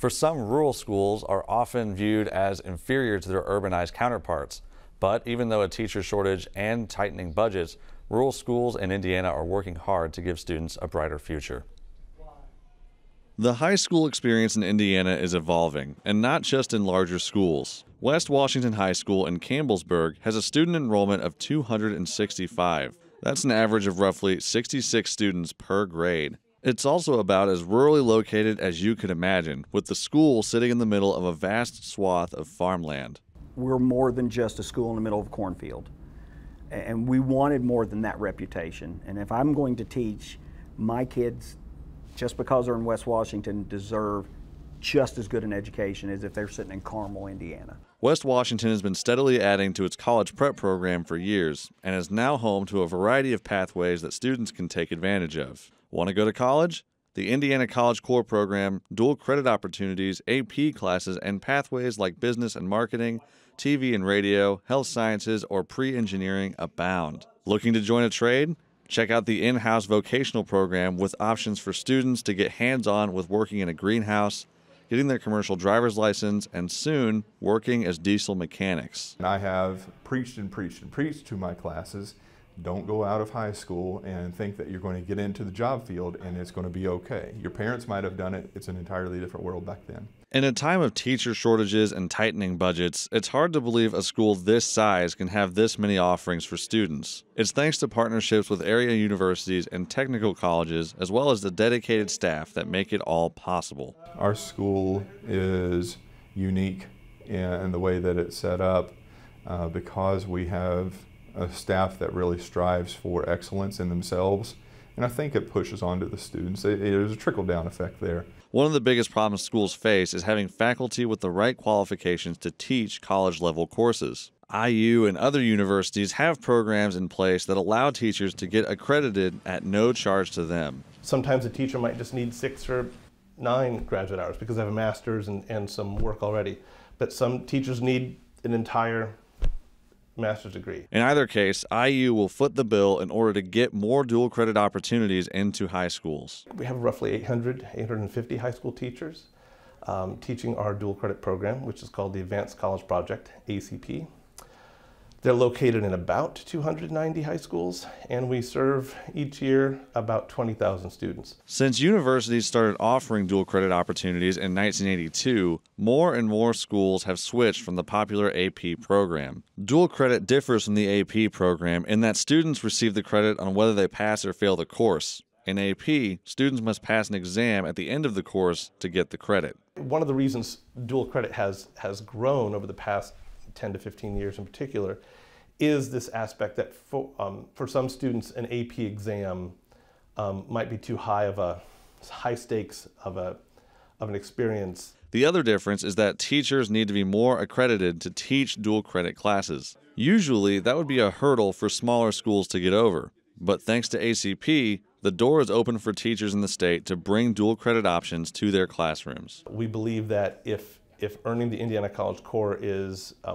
For some, rural schools are often viewed as inferior to their urbanized counterparts. But even though a teacher shortage and tightening budgets, rural schools in Indiana are working hard to give students a brighter future. The high school experience in Indiana is evolving, and not just in larger schools. West Washington High School in Cambellsburg has a student enrollment of 265. That's an average of roughly 66 students per grade. It's also about as rurally located as you could imagine, with the school sitting in the middle of a vast swath of farmland. We're more than just a school in the middle of a cornfield, and we wanted more than that reputation. And if I'm going to teach, my kids, just because they're in West Washington, deserve just as good an education as if they're sitting in Carmel, Indiana. West Washington has been steadily adding to its college prep program for years and is now home to a variety of pathways that students can take advantage of. Want to go to college? The Indiana College Core program, dual credit opportunities, AP classes, and pathways like business and marketing, TV and radio, health sciences, or pre-engineering abound. Looking to join a trade? Check out the in-house vocational program with options for students to get hands-on with working in a greenhouse, getting their commercial driver's license, and soon working as diesel mechanics. I have preached and preached and preached to my classes, don't go out of high school and think that you're going to get into the job field and it's going to be okay. Your parents might have done it. It's an entirely different world back then. In a time of teacher shortages and tightening budgets, it's hard to believe a school this size can have this many offerings for students. It's thanks to partnerships with area universities and technical colleges, as well as the dedicated staff that make it all possible. Our school is unique in the way that it's set up because we have a staff that really strives for excellence in themselves, and I think it pushes on to the students. There's a trickle-down effect there. One of the biggest problems schools face is having faculty with the right qualifications to teach college-level courses. IU and other universities have programs in place that allow teachers to get accredited at no charge to them. Sometimes a teacher might just need 6 or 9 graduate hours because they have a master's and some work already, but some teachers need an entire master's degree. In either case, IU will foot the bill in order to get more dual credit opportunities into high schools. We have roughly 850 high school teachers teaching our dual credit program, which is called the Advanced College Project, ACP. They're located in about 290 high schools, and we serve each year about 20,000 students. Since universities started offering dual credit opportunities in 1982, more and more schools have switched from the popular AP program. Dual credit differs from the AP program in that students receive the credit on whether they pass or fail the course. In AP, students must pass an exam at the end of the course to get the credit. One of the reasons dual credit has grown over the past 10 to 15 years in particular is this aspect that for some students an AP exam might be too high of a high stakes of an experience. The other difference is that teachers need to be more accredited to teach dual credit classes. Usually that would be a hurdle for smaller schools to get over, but thanks to ACP, the door is open for teachers in the state to bring dual credit options to their classrooms. We believe that if earning the Indiana College Core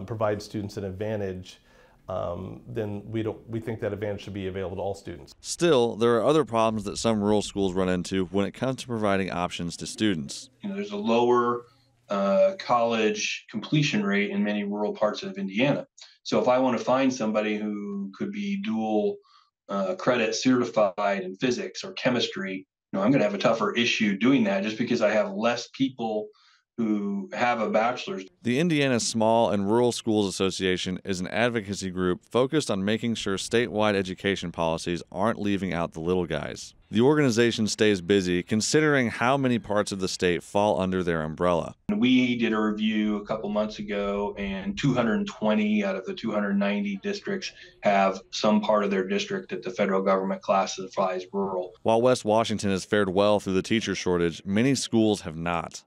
provides students an advantage, then we think that advantage should be available to all students. Still, there are other problems that some rural schools run into when it comes to providing options to students. There's a lower college completion rate in many rural parts of Indiana. So if I want to find somebody who could be dual credit certified in physics or chemistry, I'm going to have a tougher issue doing that just because I have less people who have a bachelor's. The Indiana Small and Rural Schools Association is an advocacy group focused on making sure statewide education policies aren't leaving out the little guys. The organization stays busy considering how many parts of the state fall under their umbrella. We did a review a couple months ago, and 220 out of the 290 districts have some part of their district that the federal government classifies rural. While West Washington has fared well through the teacher shortage, many schools have not.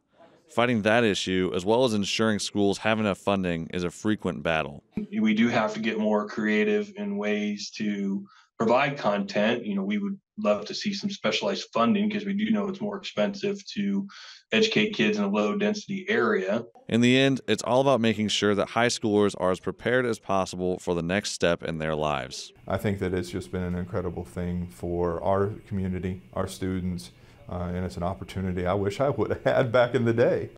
Fighting that issue, as well as ensuring schools have enough funding, is a frequent battle. We do have to get more creative in ways to provide content. We would love to see some specialized funding because we do know it's more expensive to educate kids in a low-density area. In the end, it's all about making sure that high schoolers are as prepared as possible for the next step in their lives. I think that it's just been an incredible thing for our community, our students, and it's an opportunity I wish I would have had back in the day.